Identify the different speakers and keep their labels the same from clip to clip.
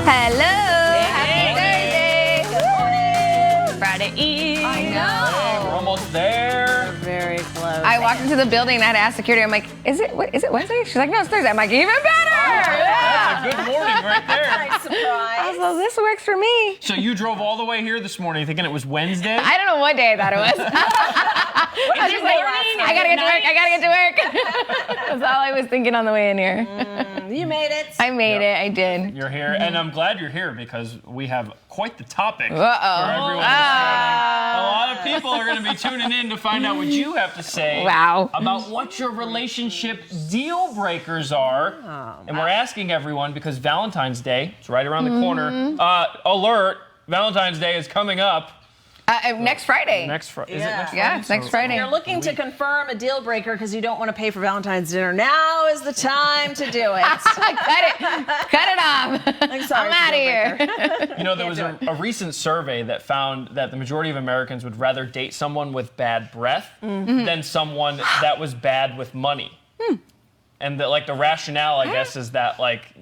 Speaker 1: Hello. Happy Thursday.
Speaker 2: Good morning.
Speaker 1: Friday Eve.
Speaker 2: I know.
Speaker 3: We're almost there.
Speaker 2: Very close.
Speaker 1: I walked into the building and I had to ask security. I'm like, is it Wednesday? She's like, no, it's Thursday. I'm like, even better.
Speaker 3: That's a good morning right there.
Speaker 2: Nice surprise.
Speaker 1: I was like, this works for me.
Speaker 3: So you drove all the way here this morning thinking it was Wednesday?
Speaker 1: I don't know what day I thought it was. I was just like, I gotta get to work. I gotta get to work. That's all I was thinking on the way in here.
Speaker 2: You made it.
Speaker 1: I made it. I did.
Speaker 3: You're here, and I'm glad you're here because we have quite the topic for
Speaker 1: Uh-oh.
Speaker 3: everyone this morning. A lot of people are going to be tuning in to find out what you have to say
Speaker 1: Wow.
Speaker 3: about what your relationship deal breakers are. And we're asking everyone because Valentine's Day is right around the corner. Alert, Valentine's Day is coming up.
Speaker 1: Next Friday.
Speaker 3: Next Friday. Is it
Speaker 2: Yeah.
Speaker 3: next Friday?
Speaker 1: Yeah, it's next Friday.
Speaker 2: You're looking to confirm a deal breaker because you don't want to pay for Valentine's dinner. Now is the time to do it.
Speaker 1: Cut it off.
Speaker 2: I'm sorry,
Speaker 1: I'm out of
Speaker 2: deal
Speaker 1: here.
Speaker 3: You know, there was a recent survey that found that the majority of Americans would rather date someone with bad breath than someone that was bad with money. And the rationale, I guess, is that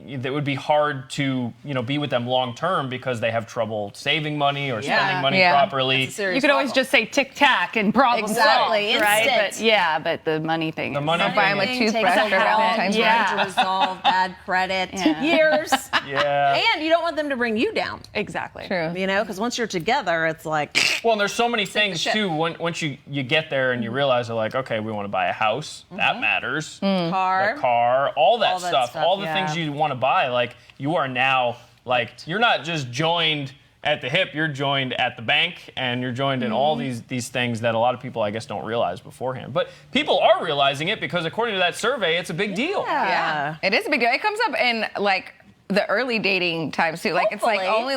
Speaker 3: it would be hard to be with them long term because they have trouble saving money or spending money properly.
Speaker 2: You
Speaker 4: You could always just say tic tac and problem
Speaker 2: Exactly,
Speaker 4: solved, right?
Speaker 2: instant.
Speaker 4: But the money thing.
Speaker 3: The money
Speaker 1: Buy him a
Speaker 3: thing.
Speaker 1: toothbrush for Valentine's Day.
Speaker 4: Yeah.
Speaker 2: to resolve bad credit.
Speaker 4: Yeah.
Speaker 2: Years.
Speaker 3: Yeah.
Speaker 2: And you don't want them to bring you down.
Speaker 4: Exactly.
Speaker 1: True.
Speaker 2: Because once you're together, it's like,
Speaker 3: Well, and there's so many things
Speaker 2: ship.
Speaker 3: too. Once you get there and you realize they're like, okay, we want to buy a house. That matters.
Speaker 2: car.
Speaker 3: The car, all that
Speaker 2: stuff,
Speaker 3: stuff, all the
Speaker 2: yeah.
Speaker 3: things you want to buy. You are now you're not just joined at the hip. You're joined at the bank, and you're joined in all these things that a lot of people, I guess, don't realize beforehand. But people are realizing it because according to that survey, it's a big deal.
Speaker 1: Yeah, it is a big deal. It comes up in the early dating times too. It's
Speaker 2: Hopefully.
Speaker 1: only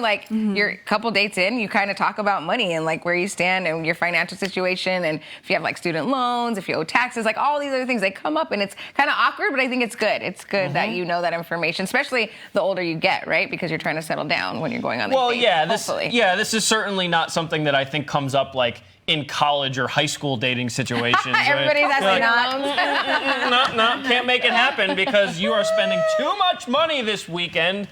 Speaker 1: you're a couple dates in, you kind of talk about money and where you stand and your financial situation, and if you have student loans, if you owe taxes, all these other things, they come up, and it's kind of awkward, but I think it's good. It's good that you know that information, especially the older you get, right? Because you're trying to settle down when you're going on these
Speaker 3: Well,
Speaker 1: dates, hopefully.
Speaker 3: this is certainly not something that I think comes up in college or high school dating situations.
Speaker 1: Everybody's
Speaker 3: You're
Speaker 1: asking loans.
Speaker 3: no, can't make it happen because you are spending too much money this weekend.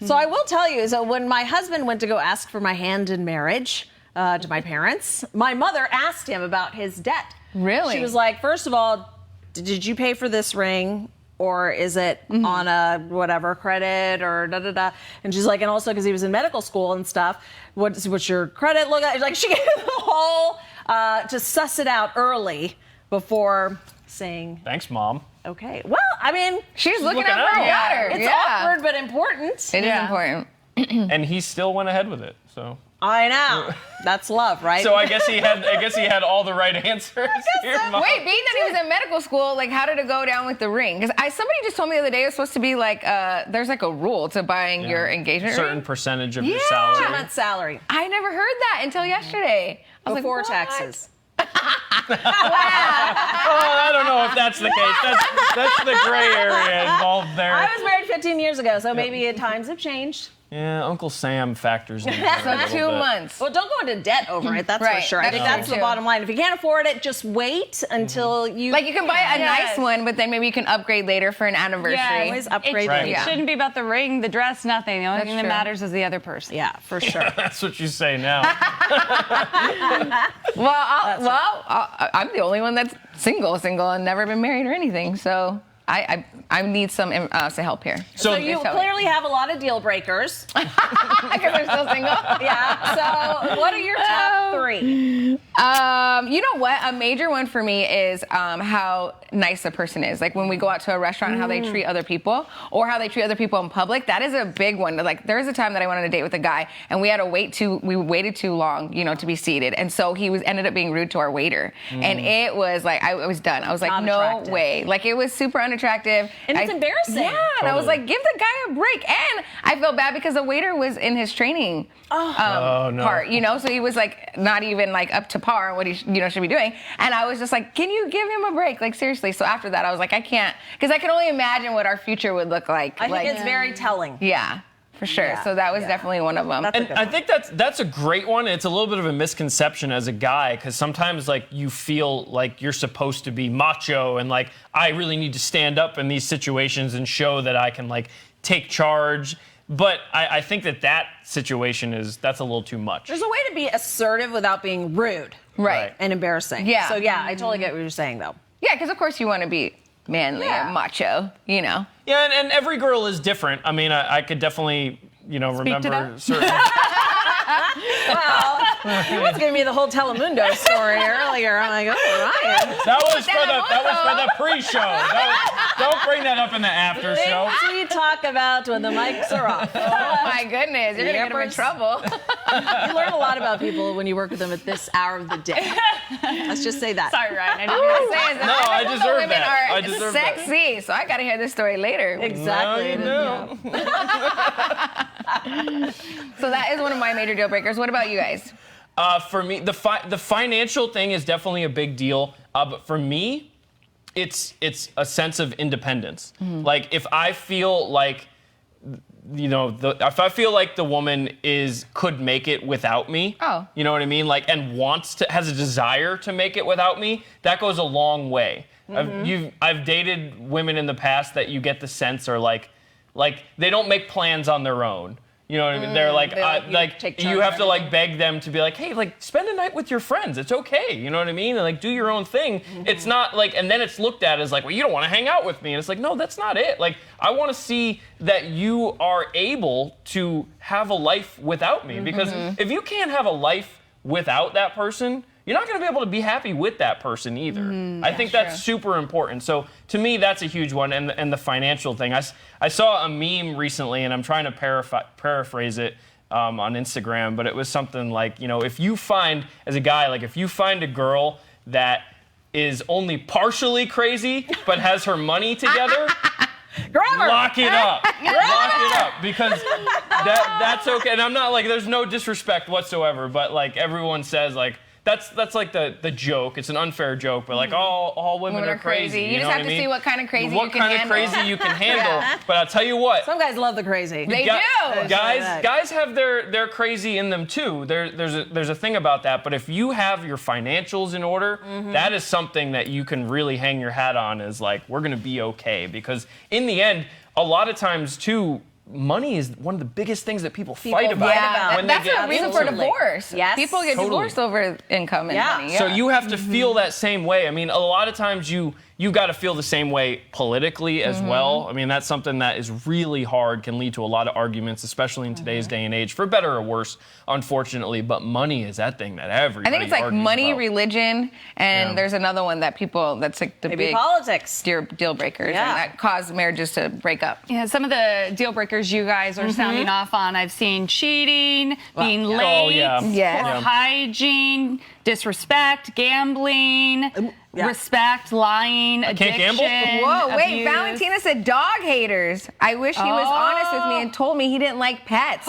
Speaker 2: So I will tell you, so when my husband went to go ask for my hand in marriage to my parents, my mother asked him about his debt.
Speaker 1: Really?
Speaker 2: She was like, first of all, did you pay for this ring? Or is it on a whatever credit or da-da-da? And she's like, and also because he was in medical school and stuff, what's your credit look like? She gave the whole, to suss it out early before saying,
Speaker 3: Thanks, Mom.
Speaker 2: okay. Well, I mean,
Speaker 1: She's looking
Speaker 3: looking
Speaker 1: out for her
Speaker 3: out.
Speaker 1: daughter.
Speaker 2: it's
Speaker 1: Yeah.
Speaker 2: awkward but important.
Speaker 1: It is important.
Speaker 3: And he still went ahead with it. So
Speaker 2: I know. That's love, right?
Speaker 3: I guess he had all the right answers. Here, Mom.
Speaker 1: Wait, being that he was in medical school, how did it go down with the ring? Because somebody just told me the other day it was supposed to be there's a rule to buying your engagement
Speaker 3: certain
Speaker 1: ring.
Speaker 3: percentage of your
Speaker 1: Yeah.
Speaker 3: salary.
Speaker 2: 2 months salary
Speaker 1: I never heard that until yesterday. I was
Speaker 2: before
Speaker 1: like, what?
Speaker 2: taxes.
Speaker 3: I don't know if that's the case. That's the gray area involved there.
Speaker 2: I was married 15 years ago, so maybe times have changed.
Speaker 3: Yeah, Uncle Sam factors in.
Speaker 1: So 2 months.
Speaker 2: Well, don't go into debt over it. That's for
Speaker 1: Right,
Speaker 2: sure. I
Speaker 1: that's
Speaker 2: think
Speaker 1: true,
Speaker 2: that's the
Speaker 1: too.
Speaker 2: bottom line. If you can't afford it, just wait until you.
Speaker 1: You can buy a
Speaker 4: Yes.
Speaker 1: nice one, but then maybe you can upgrade later for an anniversary.
Speaker 4: Yeah,
Speaker 2: always upgrade
Speaker 3: Right.
Speaker 4: It
Speaker 1: Yeah.
Speaker 4: shouldn't be about the ring, the dress, nothing. The only
Speaker 1: That's
Speaker 4: thing that
Speaker 1: true.
Speaker 4: matters is the other person.
Speaker 2: Yeah, for sure.
Speaker 3: That's what you say now.
Speaker 1: I'm the only one that's single and never been married or anything. So I need some help here.
Speaker 2: So you
Speaker 1: Tell me.
Speaker 2: clearly have a lot of deal breakers.
Speaker 1: Because I'm still single.
Speaker 2: Yeah. So what are your top 3?
Speaker 1: You know what? A major one for me is how nice a person is. When we go out to a restaurant, how they treat other people or how they treat other people in public. That is a big one. There was a time that I went on a date with a guy and we had to we waited too long, to be seated. And so he ended up being rude to our waiter. And it was I was done. I was like,
Speaker 2: Not
Speaker 1: no
Speaker 2: attractive.
Speaker 1: way. It was super unattractive.
Speaker 2: And it's embarrassing.
Speaker 1: Yeah. And I was
Speaker 3: Totally.
Speaker 1: like, give the guy a break. And I felt bad because the waiter was in his training
Speaker 3: Oh, no.
Speaker 1: part, so he was not even up to par on what he should be doing. And I was just like, can you give him a break? Seriously. So after that, I was like, I can't, because I can only imagine what our future would look like.
Speaker 2: I think it's very telling.
Speaker 1: Yeah, for sure.
Speaker 2: Yeah,
Speaker 1: So that was definitely one of them.
Speaker 2: That's a
Speaker 3: And
Speaker 2: good
Speaker 3: I
Speaker 2: one.
Speaker 3: think that's a great one. It's a little bit of a misconception as a guy because sometimes you feel like you're supposed to be macho and I really need to stand up in these situations and show that I can take charge. But I think that situation that's a little too much.
Speaker 2: There's a way to be assertive without being rude
Speaker 1: Right.
Speaker 2: and embarrassing.
Speaker 1: Yeah.
Speaker 2: So yeah, I totally get what you're saying though.
Speaker 1: Yeah, because of course you want to be manly
Speaker 2: Yeah.
Speaker 1: and macho, you know.
Speaker 3: Yeah, and every girl is different. I mean, I could definitely, remember
Speaker 4: that.
Speaker 3: certain.
Speaker 2: Well, he was giving me the whole Telemundo story earlier. I'm like, oh, Ryan.
Speaker 3: That was for the pre-show. Don't bring that up in the after show.
Speaker 2: Things we talk about when the mics are off.
Speaker 1: Oh my goodness, you're gonna get him in
Speaker 2: Yippers.
Speaker 1: trouble.
Speaker 2: You learn a lot about people when you work with them at this hour of the day. Let's just say that.
Speaker 4: Sorry, Ryan. I didn't mean to say
Speaker 3: No, I deserve
Speaker 1: women
Speaker 3: that.
Speaker 1: are
Speaker 3: I deserve that.
Speaker 1: sexy, so I gotta hear this story later.
Speaker 2: Exactly.
Speaker 3: No, you know.
Speaker 1: So that is one of my major deal breakers. What about you guys?
Speaker 3: For me, the financial thing is definitely a big deal. But for me, it's a sense of independence. Like if I feel like, if I feel like the woman could make it without me.
Speaker 1: Oh.
Speaker 3: You know what I mean? Like, and has a desire to make it without me. That goes a long way. I've dated women in the past that you get the sense are like they don't make plans on their own. You know what I mean? They're like,
Speaker 2: take
Speaker 3: you
Speaker 2: turns
Speaker 3: have to
Speaker 2: running.
Speaker 3: beg them to be like, hey, spend a night with your friends. It's okay. You know what I mean? And do your own thing. It's not and then it's looked at as well, you don't want to hang out with me. And it's like, no, that's not it. I want to see that you are able to have a life without me. Because if you can't have a life without that person, you're not going to be able to be happy with that person either. I think that's super important. So to me, that's a huge one. And the financial thing. I saw a meme recently, and I'm trying to paraphrase it on Instagram, but it was something like, if you find, as a guy, if you find a girl that is only partially crazy but has her money together, lock it up. Lock it up, because that's okay. And I'm not there's no disrespect whatsoever, but everyone says that's the joke. It's an unfair joke, but all women are crazy.
Speaker 1: You just
Speaker 3: know
Speaker 1: have
Speaker 3: what
Speaker 1: to
Speaker 3: I mean?
Speaker 1: see what kind of crazy
Speaker 3: What
Speaker 1: you can
Speaker 3: kind of
Speaker 1: handle.
Speaker 3: crazy you can handle. But I'll tell you what.
Speaker 2: Some guys love the crazy.
Speaker 1: They do.
Speaker 3: Guys have their crazy in them too. There's a thing about that. But if you have your financials in order, that is something that you can really hang your hat on. Is we're gonna be okay, because in the end, a lot of times too, money is one of the biggest things that people fight about.
Speaker 1: Yeah,
Speaker 3: when they
Speaker 1: that's
Speaker 3: get
Speaker 1: a reason
Speaker 3: into
Speaker 1: for
Speaker 3: it.
Speaker 1: divorce.
Speaker 2: Yes.
Speaker 1: People get
Speaker 3: Totally.
Speaker 1: divorced over income and
Speaker 2: Yeah.
Speaker 1: money. Yeah.
Speaker 3: So you have to feel that same way. I mean, a lot of times you got to feel the same way politically as well. I mean, that's something that is really hard, can lead to a lot of arguments, especially in today's day and age, for better or worse, unfortunately. But money is that thing that everybody
Speaker 1: I think it's
Speaker 3: argues
Speaker 1: money,
Speaker 3: about.
Speaker 1: religion, and
Speaker 3: Yeah.
Speaker 1: there's another one that that's the
Speaker 2: Maybe
Speaker 1: big
Speaker 2: politics.
Speaker 1: deal breakers,
Speaker 2: Yeah.
Speaker 1: and that cause marriages to break up.
Speaker 4: Yeah, some of the deal breakers you guys are sounding off on. I've seen cheating, being
Speaker 2: yeah.
Speaker 4: late,
Speaker 3: Oh, yeah.
Speaker 1: Yes.
Speaker 4: poor
Speaker 3: Yeah.
Speaker 4: hygiene, disrespect, gambling,
Speaker 2: yeah.
Speaker 4: respect, lying, addiction.
Speaker 3: can't gamble?
Speaker 1: Whoa, wait,
Speaker 4: abuse.
Speaker 1: Valentina said dog haters. I wish he was honest with me and told me he didn't like pets.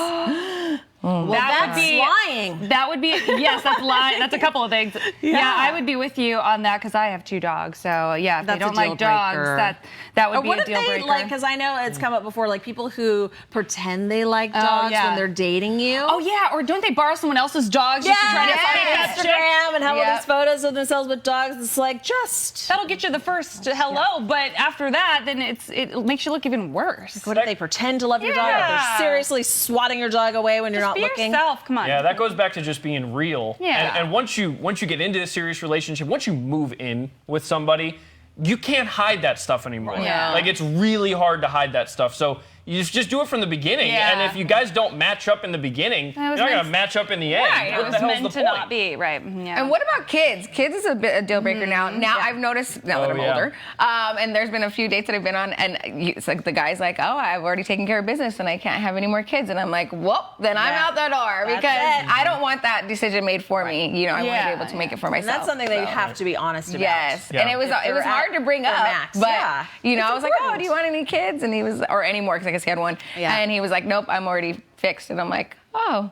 Speaker 2: Well,
Speaker 4: That
Speaker 2: that's
Speaker 4: would be
Speaker 2: lying.
Speaker 4: That would be yes. That's lying. That's a couple of things. Yeah, I would be with you on that because I have 2 dogs. So yeah, if
Speaker 2: That's
Speaker 4: they
Speaker 2: a
Speaker 4: don't like
Speaker 2: deal
Speaker 4: dogs,
Speaker 2: breaker.
Speaker 4: that would
Speaker 2: Or
Speaker 4: be
Speaker 2: what
Speaker 4: a
Speaker 2: if
Speaker 4: deal
Speaker 2: they
Speaker 4: breaker.
Speaker 2: because I know it's come up before, people who pretend they like dogs
Speaker 4: yeah.
Speaker 2: when they're dating you.
Speaker 4: Oh yeah, or don't they borrow someone else's dogs just to try to
Speaker 1: yes.
Speaker 4: find that chick?
Speaker 2: Instagram and have all
Speaker 1: Yep.
Speaker 2: these photos of themselves with dogs. It's just.
Speaker 4: That'll get you the first hello, but after that, then it makes you look even worse.
Speaker 2: What if they pretend to love your dog? But
Speaker 4: Yeah.
Speaker 2: they're seriously swatting your dog away when you're
Speaker 4: Just
Speaker 2: not
Speaker 4: be
Speaker 2: looking.
Speaker 4: yourself. Come on.
Speaker 3: Yeah, that goes back to just being real.
Speaker 4: Yeah.
Speaker 3: And once you get into a serious relationship, once you move in with somebody, you can't hide that stuff anymore.
Speaker 1: Yeah.
Speaker 3: It's really hard to hide that stuff. So you just do it from the beginning.
Speaker 4: Yeah.
Speaker 3: And if you guys don't match up in the beginning, you're
Speaker 4: was
Speaker 3: not
Speaker 4: meant
Speaker 3: going to match up in the end.
Speaker 4: Right.
Speaker 3: What
Speaker 4: It
Speaker 3: the
Speaker 4: was
Speaker 3: hell's
Speaker 4: meant
Speaker 3: the
Speaker 4: to
Speaker 3: point?
Speaker 4: not be right. Yeah.
Speaker 1: And what about kids? Kids is a deal breaker now. Now I've noticed now that
Speaker 3: Oh,
Speaker 1: I'm
Speaker 3: yeah.
Speaker 1: older, and there's been a few dates that I've been on, and it's the guy's like, "Oh, I've already taken care of business, and I can't have any more kids." And I'm like, "Well, then I'm
Speaker 2: Yeah.
Speaker 1: out the door
Speaker 2: That's
Speaker 1: because
Speaker 2: it.
Speaker 1: I don't want that decision made for me. I want to
Speaker 4: Yeah,
Speaker 1: be able to make it for
Speaker 2: And
Speaker 1: myself."
Speaker 2: that's something that you
Speaker 1: So-
Speaker 2: have to be honest about.
Speaker 1: Yes,
Speaker 3: Yeah.
Speaker 1: and it was
Speaker 2: If they're
Speaker 1: hard to bring
Speaker 2: at
Speaker 1: up,
Speaker 2: their max.
Speaker 1: but
Speaker 2: Yeah.
Speaker 1: I
Speaker 2: It's
Speaker 1: was like, "Oh,
Speaker 2: important.
Speaker 1: do you want any kids?" And he was, or any more, because I guess he had one.
Speaker 2: Yeah.
Speaker 1: And he was like, "Nope, I'm already fixed." And I'm like, "Oh,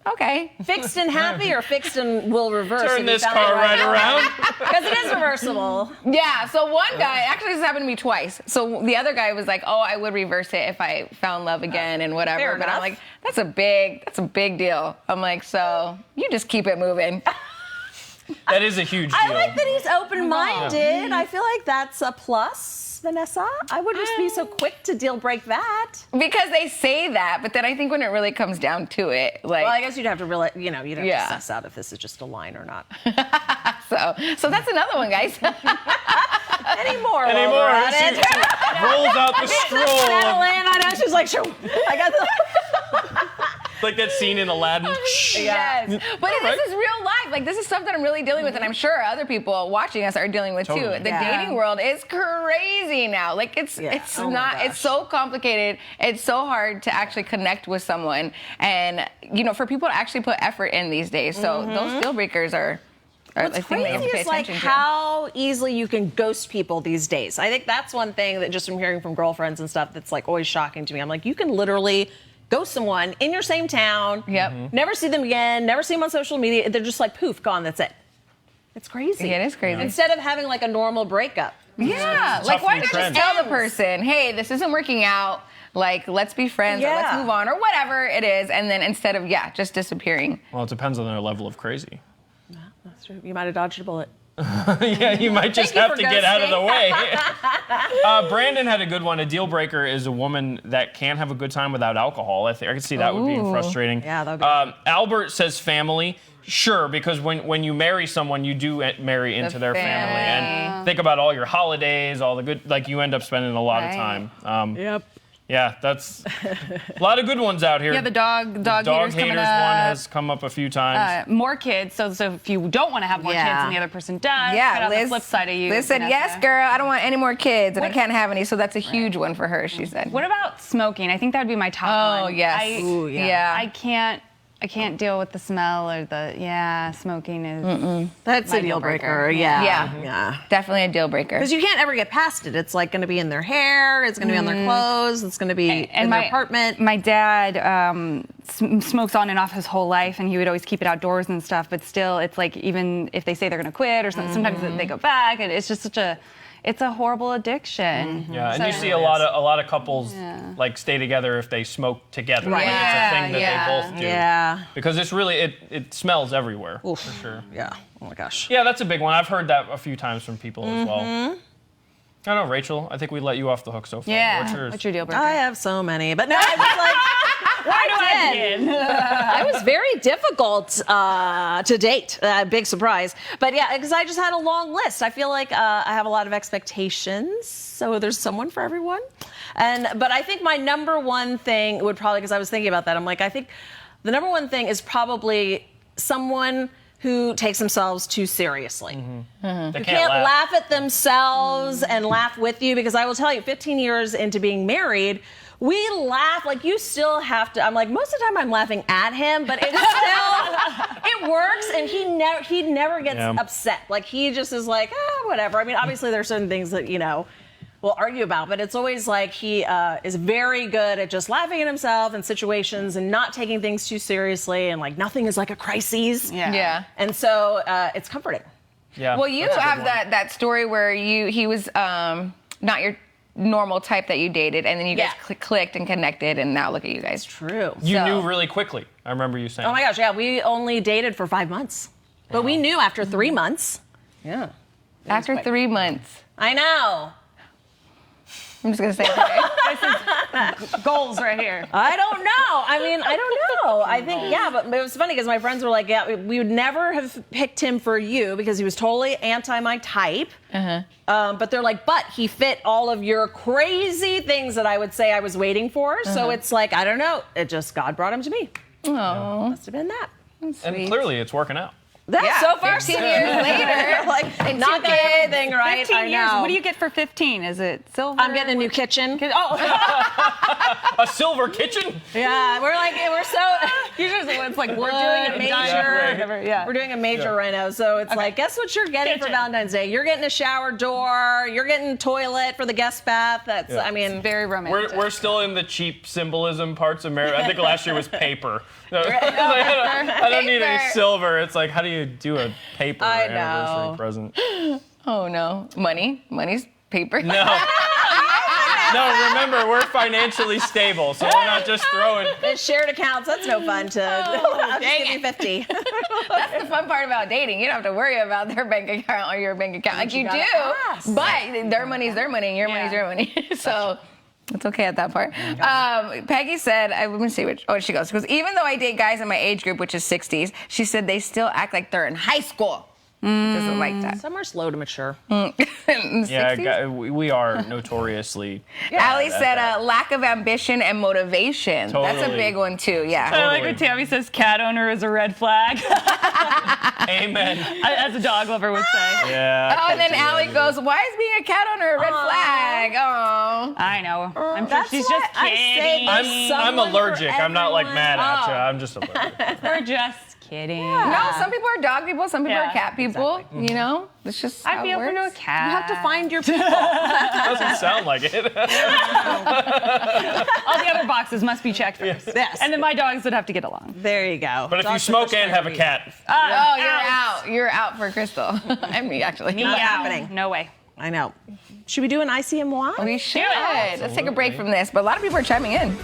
Speaker 1: okay."
Speaker 2: Fixed and happy or fixed and will reverse?
Speaker 3: Turn this car right around.
Speaker 2: Because it is reversible.
Speaker 1: Yeah, so one guy, actually this happened to me twice. So the other guy was like, "Oh, I would reverse it if I found love again and whatever."
Speaker 2: Fair
Speaker 1: But I'm
Speaker 2: enough.
Speaker 1: like, that's a big deal. I'm like, so you just keep it moving.
Speaker 3: That is a huge deal.
Speaker 2: I like that he's open-minded. I feel like that's a plus. Vanessa? I wouldn't just be so quick to deal break that.
Speaker 1: Because they say that, but then I think when it really comes down to it, like,
Speaker 2: Well, I guess you'd have to really, you'd have
Speaker 1: Yeah.
Speaker 2: to suss out if this is just a line or not.
Speaker 1: so that's another one, guys.
Speaker 2: Any more?
Speaker 3: Any
Speaker 2: while
Speaker 3: more?
Speaker 2: we're at
Speaker 3: She
Speaker 2: it?
Speaker 3: rolls out the scroll.
Speaker 2: Madeline, I know. She's like, sure. I got the.
Speaker 3: Like that scene in Aladdin.
Speaker 1: Yes. But this is real life. Like, this is stuff that I'm really dealing with, and I'm sure other people watching us are dealing with
Speaker 3: Totally.
Speaker 1: too. The
Speaker 2: Yeah.
Speaker 1: dating world is crazy now. Like, it's
Speaker 2: Oh my
Speaker 1: not.
Speaker 2: gosh.
Speaker 1: It's so complicated. It's so hard to actually connect with someone, and for people to actually put effort in these days. So those deal breakers are.
Speaker 2: What's
Speaker 1: I think they have
Speaker 2: crazy
Speaker 1: to pay
Speaker 2: is like
Speaker 1: attention to.
Speaker 2: how easily you can ghost people these days. I think that's one thing that just from hearing from girlfriends and stuff that's like always shocking to me. I'm like, you can literally ghost someone in your same town.
Speaker 1: Yep.
Speaker 2: Never see them again. Never see them on social media. They're just like poof, gone. That's it. It's crazy.
Speaker 1: Yeah, it is crazy.
Speaker 2: Instead of having like a normal breakup.
Speaker 1: Yeah,
Speaker 3: It's
Speaker 1: like
Speaker 3: tough
Speaker 1: why
Speaker 3: new
Speaker 1: not just
Speaker 3: trend.
Speaker 1: tell the person, hey, this isn't working out. Like, let's be friends or let's
Speaker 2: Yeah.
Speaker 1: move on or whatever it is, and then instead of just disappearing.
Speaker 3: Well, it depends on their level of crazy.
Speaker 2: That's true. You might have dodged a bullet.
Speaker 3: Yeah, you might just
Speaker 2: Thank you
Speaker 3: have
Speaker 2: for
Speaker 3: to get out of the
Speaker 2: ghosting.
Speaker 3: way. Brandon had a good one. A deal breaker is a woman that can't have a good time without alcohol. I can see that would be
Speaker 1: Ooh.
Speaker 3: frustrating.
Speaker 2: Yeah, that would be-
Speaker 3: Albert says family. Sure, because when you marry someone, you do marry into their family. And think about all your holidays, all the good, like you end up spending a lot of
Speaker 1: Right.
Speaker 3: time.
Speaker 2: Yep.
Speaker 3: Yeah, that's a lot of good ones out here.
Speaker 4: Yeah, the dog
Speaker 3: Dog
Speaker 4: haters coming
Speaker 3: haters
Speaker 4: up.
Speaker 3: one has come up a few times.
Speaker 4: More kids. So if you don't want to have more kids
Speaker 2: Yeah.
Speaker 4: and the other person does,
Speaker 1: Yeah,
Speaker 4: kind of
Speaker 1: Liz.
Speaker 4: on the flip side of you.
Speaker 1: Liz said,
Speaker 4: Vanessa.
Speaker 1: yes, girl, I don't want any more kids, and I can't have any, so that's a huge one for her, she said.
Speaker 4: What about smoking? I think that would be my top one.
Speaker 1: Oh, yes.
Speaker 2: Ooh, yeah.
Speaker 4: I can't deal with the smell or smoking is.
Speaker 2: That's
Speaker 4: My
Speaker 2: a deal
Speaker 4: deal breaker.
Speaker 2: breaker. Yeah.
Speaker 1: Yeah.
Speaker 2: Yeah.
Speaker 1: Definitely a deal breaker.
Speaker 2: Because you can't ever get past it. It's like going to be in their hair. It's going to be on their clothes. It's going to be in their apartment.
Speaker 4: My dad smokes on and off his whole life, and he would always keep it outdoors and stuff. But still, it's like even if they say they're going to quit or something, sometimes they go back, and it's just it's a horrible addiction.
Speaker 3: Yeah, and
Speaker 4: So-
Speaker 3: you see a lot of couples like stay together if they smoke together.
Speaker 2: Right.
Speaker 3: Like, it's a thing that
Speaker 1: Yeah,
Speaker 3: they both do.
Speaker 2: Yeah.
Speaker 3: Because it's really it smells everywhere for sure.
Speaker 2: Yeah. Oh my gosh.
Speaker 3: Yeah, that's a big one. I've heard that a few times from people as well. I don't know, Rachel. I think we let you off the hook so far.
Speaker 4: Yeah.
Speaker 3: What's yours?
Speaker 4: What's your deal breaker?
Speaker 2: I have so many, but no, I was like, I did. It was very difficult to date. Big surprise. But yeah, because I just had a long list. I feel like I have a lot of expectations. So there's someone for everyone. But I think my number one thing would probably, because I was thinking about that, I'm like, I think the number one thing is probably someone who takes themselves too seriously.
Speaker 3: They
Speaker 2: Can't laugh at themselves and laugh with you, because I will tell you, 15 years into being married, we laugh, like you still have to. I'm like, most of the time I'm laughing at him, but it's still, it works, and he never gets upset. Like he just is like, whatever. I mean, obviously there's certain things that, we'll argue about, but it's always like he is very good at just laughing at himself in situations and not taking things too seriously, and like nothing is like a crisis.
Speaker 1: Yeah.
Speaker 2: And so it's comforting.
Speaker 3: Yeah.
Speaker 1: Well, you
Speaker 3: that's a good
Speaker 1: have
Speaker 3: one.
Speaker 1: that story where he was not your normal type that you dated, and then you guys clicked and connected, and now look at you guys.
Speaker 2: True.
Speaker 3: You
Speaker 1: So-
Speaker 3: knew really quickly. I remember you saying.
Speaker 2: Oh my gosh, yeah, we only dated for 5 months. But we knew after 3 months. Yeah.
Speaker 1: After 3 months.
Speaker 2: I know.
Speaker 1: I'm just gonna say it.
Speaker 4: Goals right here.
Speaker 2: I don't know. I mean, I don't know. I think, but it was funny because my friends were like, we would never have picked him for you because he was totally anti my type. But they're like, but he fit all of your crazy things that I would say I was waiting for. So it's like, I don't know. It just, God brought him to me.
Speaker 1: Oh,
Speaker 2: Must have been that.
Speaker 3: and clearly it's working out.
Speaker 2: That's so far
Speaker 1: 15 years later.
Speaker 2: like, not got everything right.
Speaker 4: 15
Speaker 2: I
Speaker 4: years.
Speaker 2: know.
Speaker 4: What do you get for 15? Is it silver?
Speaker 2: I'm getting a new kitchen.
Speaker 4: Oh,
Speaker 3: A silver kitchen?
Speaker 2: Yeah, we're so.
Speaker 4: usually it's like
Speaker 2: We're doing a
Speaker 4: wood,
Speaker 2: major.
Speaker 4: diamond, whatever, yeah.
Speaker 2: We're doing a major reno, so it's like, guess what you're getting for
Speaker 4: Kitchen.
Speaker 2: Valentine's Day? You're getting a shower door. You're getting a toilet for the guest bath. That's, I mean,
Speaker 4: very romantic.
Speaker 3: We're still in the cheap symbolism parts of marriage. I think last year was paper. I don't need any
Speaker 1: Paper.
Speaker 3: silver. It's like, how do you do a paper
Speaker 2: I
Speaker 3: anniversary
Speaker 2: know.
Speaker 3: present?
Speaker 1: Oh no, money's paper.
Speaker 3: No. No, remember, we're financially stable, so we're not just throwing.
Speaker 2: It's shared accounts. That's no fun to. I'll just give you 50.
Speaker 1: That's the fun part about dating. You don't have to worry about their bank account or your bank account. Like you do,
Speaker 2: gotta ask.
Speaker 1: but their money's their money and your money's your money. So it's okay at that part. Peggy said, let me see which. Oh, she goes. Because even though I date guys in my age group, which is 60s, she said they still act like they're in high school. Doesn't like that.
Speaker 2: Some are slow to mature.
Speaker 1: In the 60s?
Speaker 3: Yeah, we are notoriously.
Speaker 1: Allie said lack of ambition and motivation. That's a
Speaker 3: Totally.
Speaker 1: big one too. Yeah.
Speaker 4: I like when Tammy says cat owner is a red flag,
Speaker 3: Amen.
Speaker 4: as a dog lover would say.
Speaker 3: Yeah.
Speaker 1: Oh, and then Allie goes, "Why is being a cat owner a red flag?" Oh.
Speaker 4: I know. I'm sure
Speaker 2: That's
Speaker 4: she's
Speaker 2: what
Speaker 4: just
Speaker 2: I say.
Speaker 4: kidding.
Speaker 2: There's
Speaker 3: I'm
Speaker 2: someone
Speaker 3: allergic.
Speaker 2: for
Speaker 3: I'm not like mad at
Speaker 1: everyone.
Speaker 3: you. I'm just allergic.
Speaker 4: We're just kidding.
Speaker 1: No, some people are dog people, some people
Speaker 4: Yeah,
Speaker 1: are cat people. You know, it's just how
Speaker 4: I'd be
Speaker 1: it
Speaker 4: open to a
Speaker 1: works.
Speaker 4: cat.
Speaker 2: You have to find your people.
Speaker 3: Doesn't sound like it.
Speaker 4: All the other boxes must be checked first.
Speaker 2: Yes.
Speaker 4: And then my dogs would have to get along.
Speaker 2: There you go.
Speaker 3: But if you
Speaker 2: Dogs are
Speaker 3: smoke
Speaker 2: first
Speaker 3: and have a
Speaker 2: priority.
Speaker 3: cat,
Speaker 1: Oh, you're out. You're out for Crystal. And me, actually.
Speaker 2: Not
Speaker 4: Meow.
Speaker 2: happening.
Speaker 4: No way.
Speaker 2: I know. Should we do an ICMY?
Speaker 1: We should.
Speaker 4: it.
Speaker 1: Let's take a break from this. But a lot of people are chiming in.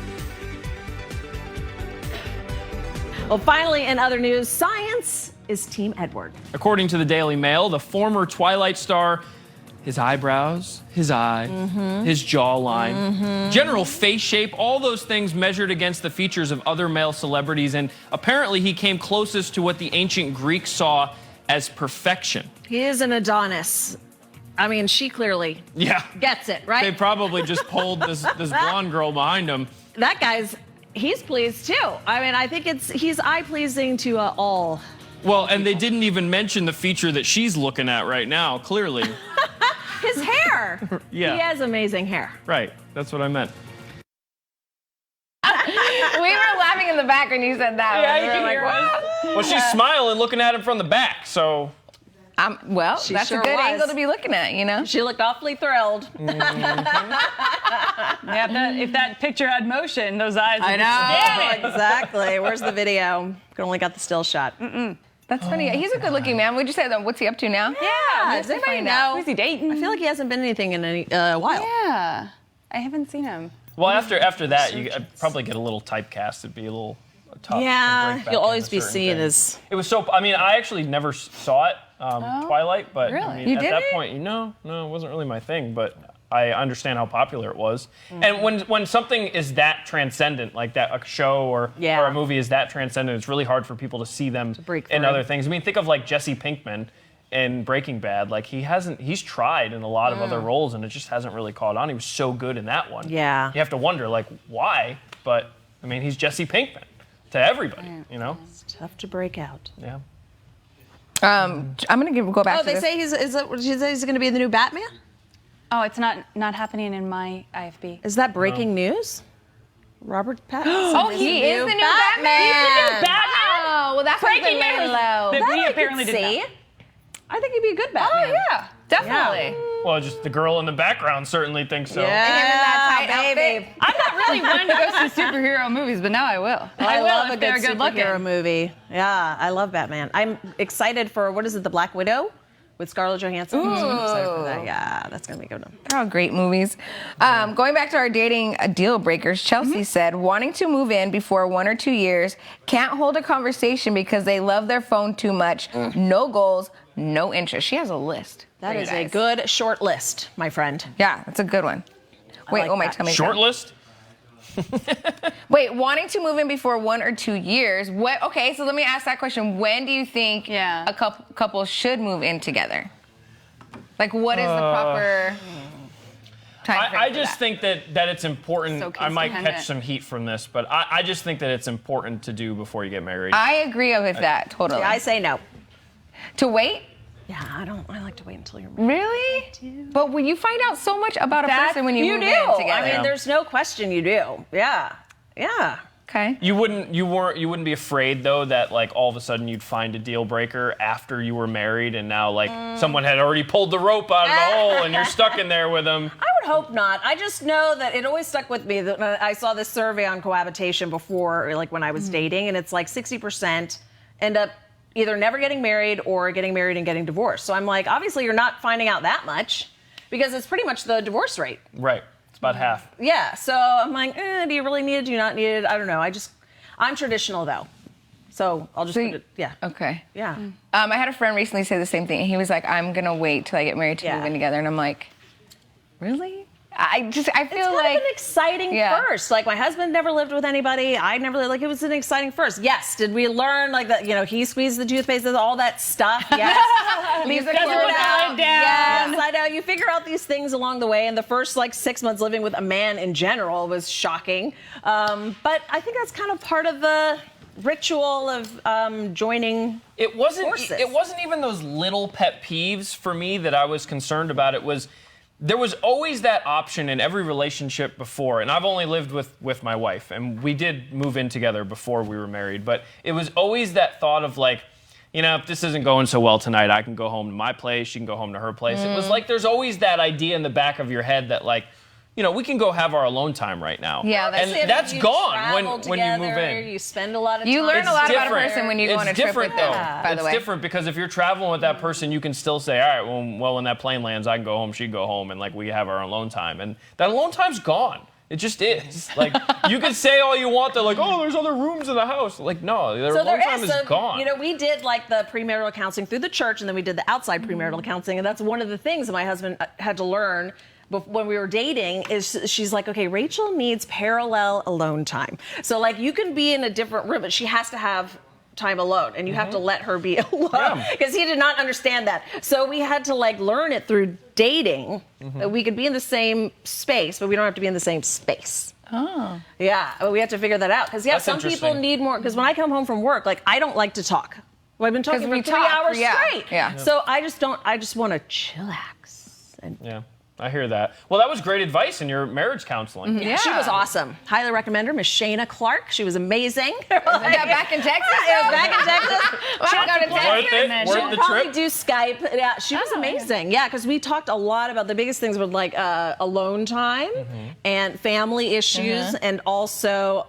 Speaker 2: Well, finally, in other news, science is Team Edward.
Speaker 3: according to the Daily Mail, the former Twilight star, his eyebrows, his eye, his jawline, general face shape, all those things measured against the features of other male celebrities, and apparently he came closest to what the ancient Greeks saw as perfection.
Speaker 2: He is an Adonis. I mean, she clearly
Speaker 3: Yeah.
Speaker 2: gets it, right?
Speaker 3: They probably just pulled this blonde girl behind him.
Speaker 2: That guy's, he's pleased too. I mean, I think he's eye pleasing to all.
Speaker 3: Well, and they didn't even mention the feature that she's looking at right now, clearly.
Speaker 2: His hair.
Speaker 3: Yeah.
Speaker 2: He has amazing hair.
Speaker 3: Right, that's what I meant.
Speaker 1: We were laughing in the back when you said that.
Speaker 4: Yeah,
Speaker 1: We
Speaker 4: you
Speaker 1: were
Speaker 4: can
Speaker 1: like,
Speaker 4: hear us.
Speaker 3: Well, she's smiling, looking at him from the back, so...
Speaker 1: Well,
Speaker 2: She
Speaker 1: that's
Speaker 2: sure
Speaker 1: a good
Speaker 2: was.
Speaker 1: angle to be looking at, you know?
Speaker 2: She looked awfully thrilled.
Speaker 4: Yeah, if that picture had motion, those eyes would
Speaker 1: I
Speaker 4: be
Speaker 1: know.
Speaker 4: staring.
Speaker 2: Exactly. Where's the video? Only got the still shot.
Speaker 1: That's funny. He's a good looking man. Would you say that? What's he up to now?
Speaker 2: Yeah,
Speaker 1: let's
Speaker 2: does anybody
Speaker 1: find out.
Speaker 2: know?
Speaker 4: Who's he dating?
Speaker 2: I feel like he hasn't been anything in any while.
Speaker 4: Yeah. I haven't seen him.
Speaker 3: Well, after that, you probably get a little typecast. It'd be a little tough. to
Speaker 2: Yeah,
Speaker 3: break back
Speaker 2: you'll
Speaker 3: into
Speaker 2: always be
Speaker 3: certain
Speaker 2: seen
Speaker 3: things.
Speaker 2: as.
Speaker 3: It was so. I mean, I actually never saw it, Twilight, but I
Speaker 4: really?
Speaker 3: mean,
Speaker 1: You
Speaker 3: at that
Speaker 1: didn't?
Speaker 3: point, no, it wasn't really my thing. But I understand how popular it was. And when something is that transcendent, like that, a show or a movie is that transcendent, it's really hard for people to see them
Speaker 2: break
Speaker 3: in
Speaker 2: through.
Speaker 3: other things. I mean, think of like Jesse Pinkman in Breaking Bad. Like he's tried in a lot of other roles, and it just hasn't really caught on. He was so good in that one.
Speaker 2: Yeah.
Speaker 3: You have to wonder like why, but I mean, he's Jesse Pinkman to everybody, you know?
Speaker 2: It's tough to break out.
Speaker 3: Yeah.
Speaker 1: I'm going to go back
Speaker 2: Oh,
Speaker 1: to
Speaker 2: they
Speaker 1: this.
Speaker 2: say he's going to be the new Batman?
Speaker 4: Oh, it's not happening in my IFB.
Speaker 2: Is that breaking news? Robert Pattinson.
Speaker 1: Oh, he is the new Batman.
Speaker 4: Batman?
Speaker 1: Oh, well, that's
Speaker 4: Breaking
Speaker 1: what's been laying
Speaker 4: news.
Speaker 1: low.
Speaker 4: That we
Speaker 2: I
Speaker 4: apparently
Speaker 2: could
Speaker 4: did
Speaker 2: see.
Speaker 4: not.
Speaker 2: I think he'd be a good Batman.
Speaker 1: Oh, yeah, definitely.
Speaker 3: Well, just the girl in the background certainly thinks so.
Speaker 1: him in that tight
Speaker 2: baby.
Speaker 1: outfit.
Speaker 4: I'm not really one to go see superhero movies, but now I will.
Speaker 2: I
Speaker 4: will
Speaker 2: love
Speaker 4: if
Speaker 2: a
Speaker 4: they're
Speaker 2: good
Speaker 4: good
Speaker 2: superhero
Speaker 4: looking.
Speaker 2: movie. Yeah, I love Batman. I'm excited for, what is it, The Black Widow with Scarlett Johansson? I'm excited for that. Yeah, that's going to be good.
Speaker 1: They're all great movies. Going back to our dating deal breakers, Chelsea said, wanting to move in before 1 or 2 years, can't hold a conversation because they love their phone too much, no goals, no interest. She has a list.
Speaker 2: That
Speaker 1: for you
Speaker 2: is a
Speaker 1: guys.
Speaker 2: good short list, my friend.
Speaker 1: Yeah, that's a good one. Wait,
Speaker 2: like
Speaker 1: oh my
Speaker 2: that.
Speaker 1: tummy.
Speaker 3: Short list?
Speaker 1: Wait, wanting to move in before 1 or 2 years. What? Okay, so let me ask that question. When do you think a couple should move in together? Like, what is the proper time frame
Speaker 3: I
Speaker 1: for
Speaker 3: just
Speaker 1: that?
Speaker 3: think that it's important.
Speaker 4: So case
Speaker 3: I might
Speaker 4: dependent.
Speaker 3: catch some heat from this, but I just think that it's important to do before you get married.
Speaker 1: I agree with that totally.
Speaker 2: Yeah, I say no.
Speaker 1: To wait?
Speaker 2: Yeah, I like to wait until you're married.
Speaker 1: Really? But when you find out so much about a person when you move
Speaker 2: do.
Speaker 1: in together.
Speaker 2: I mean, there's no question you do. Yeah. Yeah.
Speaker 1: Okay.
Speaker 3: You wouldn't be afraid though that like all of a sudden you'd find a deal breaker after you were married and now like someone had already pulled the rope out of the hole and you're stuck in there with them.
Speaker 2: I would hope not. I just know that it always stuck with me that when I saw this survey on cohabitation before, like when I was dating, and it's like 60% end up either never getting married or getting married and getting divorced. So I'm like, obviously you're not finding out that much because it's pretty much the divorce rate.
Speaker 3: Right. It's about half.
Speaker 2: Yeah, so I'm like, do you really need it? Do you not need it? I don't know. I'm traditional though. So I'll just put it, yeah.
Speaker 1: Okay.
Speaker 2: Yeah.
Speaker 1: I had a friend recently say the same thing. He was like, I'm going to wait till I get married to
Speaker 2: Yeah.
Speaker 1: move in together. And I'm like, really? I feel
Speaker 2: It's kind
Speaker 1: like
Speaker 2: of an exciting
Speaker 1: Yeah.
Speaker 2: first. Like my husband never lived with anybody. I never lived, like it was an exciting first. Yes. Did we learn like that? You know, he squeezed the toothpaste, all that stuff. Yes.
Speaker 1: Leaves the
Speaker 2: Figure
Speaker 1: clothes
Speaker 2: it
Speaker 1: out.
Speaker 2: out.
Speaker 4: down.
Speaker 2: Yes, I know. You figure out these things along the way, and the first like 6 months living with a man in general was shocking. But I think that's kind of part of the ritual of joining.
Speaker 3: It wasn't.
Speaker 2: Forces.
Speaker 3: It wasn't even those little pet peeves for me that I was concerned about. It was. There was always that option in every relationship before, and I've only lived with my wife, and we did move in together before we were married, but it was always that thought of like, you know, if this isn't going so well tonight, I can go home to my place, she can go home to her place. It was like there's always that idea in the back of your head that like, you know, we can go have our alone time right now.
Speaker 1: Yeah, that's-
Speaker 3: and
Speaker 1: If
Speaker 3: that's
Speaker 2: You
Speaker 3: gone
Speaker 2: travel
Speaker 3: when you move
Speaker 2: together,
Speaker 3: in.
Speaker 2: You spend a lot of time.
Speaker 1: You learn
Speaker 3: It's
Speaker 1: a lot about a
Speaker 3: different.
Speaker 1: person when you go on a
Speaker 3: It's
Speaker 1: trip
Speaker 3: different
Speaker 1: with them,
Speaker 3: though.
Speaker 1: by the way.
Speaker 3: It's different because if you're traveling with that person, you can still say, all right, well, when that plane lands, I can go home, she can go home, and like we have our alone time. And that alone time's gone. It just is. Like you can say all you want. They're like, oh, there's other rooms in the house. Like no, their alone time is gone.
Speaker 2: You know, we did like the premarital counseling through the church, and then we did the outside premarital counseling, and that's one of the things that my husband had to learn when we were dating. Is she's like, okay, Rachel needs parallel alone time. So like you can be in a different room, but she has to have time alone, and you have to let her be alone because he did not understand that. So we had to like learn it through dating that we could be in the same space, but we don't have to be in the same space.
Speaker 1: Oh.
Speaker 2: Yeah, but we have to figure that out because
Speaker 3: That's
Speaker 2: some people
Speaker 3: interesting.
Speaker 2: need more. Because when I come home from work, like I don't like to talk. Well, I've been talking
Speaker 1: 'Cause
Speaker 2: for
Speaker 1: we
Speaker 2: 3
Speaker 1: talk,
Speaker 2: hours
Speaker 1: yeah,
Speaker 2: straight.
Speaker 1: yeah.
Speaker 2: So I just don't. I just want to chillax. And
Speaker 3: Yeah, I hear that. Well, that was great advice in your marriage counseling.
Speaker 1: Yeah.
Speaker 2: She was awesome. Highly recommend her, Miss Shayna Clark. She was amazing.
Speaker 1: Is that back in Texas?
Speaker 2: Yeah, back in Texas.
Speaker 1: I'll go to
Speaker 3: Worth
Speaker 1: Texas.
Speaker 3: it? Worth
Speaker 2: She'll
Speaker 3: the
Speaker 2: probably
Speaker 3: trip?
Speaker 2: do Skype. Yeah, she was amazing. Yeah, because we talked a lot about the biggest things were like alone time and family issues and also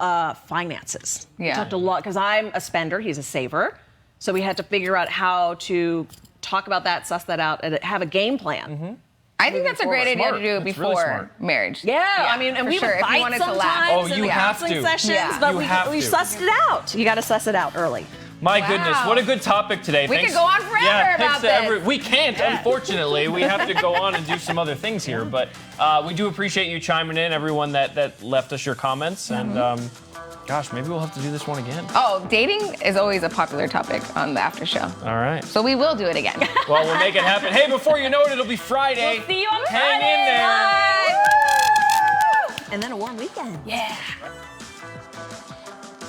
Speaker 2: finances. We
Speaker 1: Yeah.
Speaker 2: talked a lot because I'm a spender. He's a saver. So we had to figure out how to talk about that, suss that out, and have a game plan.
Speaker 1: I think that's a great idea
Speaker 3: Smart.
Speaker 1: to do
Speaker 3: That's really
Speaker 1: before
Speaker 3: smart.
Speaker 1: marriage.
Speaker 2: Yeah, I mean, and
Speaker 1: for
Speaker 2: we
Speaker 1: sure,
Speaker 2: would
Speaker 1: if you
Speaker 2: fight
Speaker 1: want it to
Speaker 2: sometimes
Speaker 1: last.
Speaker 3: Oh,
Speaker 2: in
Speaker 3: you
Speaker 2: the
Speaker 3: have
Speaker 2: counseling
Speaker 3: to.
Speaker 2: sessions,
Speaker 1: Yeah.
Speaker 2: but
Speaker 3: You
Speaker 2: we
Speaker 3: have to.
Speaker 2: sussed it out. You got to suss it out early.
Speaker 3: My
Speaker 1: Wow.
Speaker 3: goodness, what a good topic today.
Speaker 1: We
Speaker 3: Thanks-
Speaker 1: could go on forever
Speaker 3: yeah, thanks
Speaker 1: about
Speaker 3: to
Speaker 1: this.
Speaker 3: We can't, unfortunately. We have to go on and do some other things here. But we do appreciate you chiming in, everyone that left us your comments. And gosh, maybe we'll have to do this one again.
Speaker 1: Oh, dating is always a popular topic on the after show.
Speaker 3: All right.
Speaker 1: So we will do it again.
Speaker 3: Well, we'll make it happen. Hey, before you know it, it'll be Friday.
Speaker 2: We'll see you on
Speaker 3: Hang
Speaker 2: Friday.
Speaker 3: in there.
Speaker 2: Bye. And then a warm weekend.
Speaker 1: Yeah.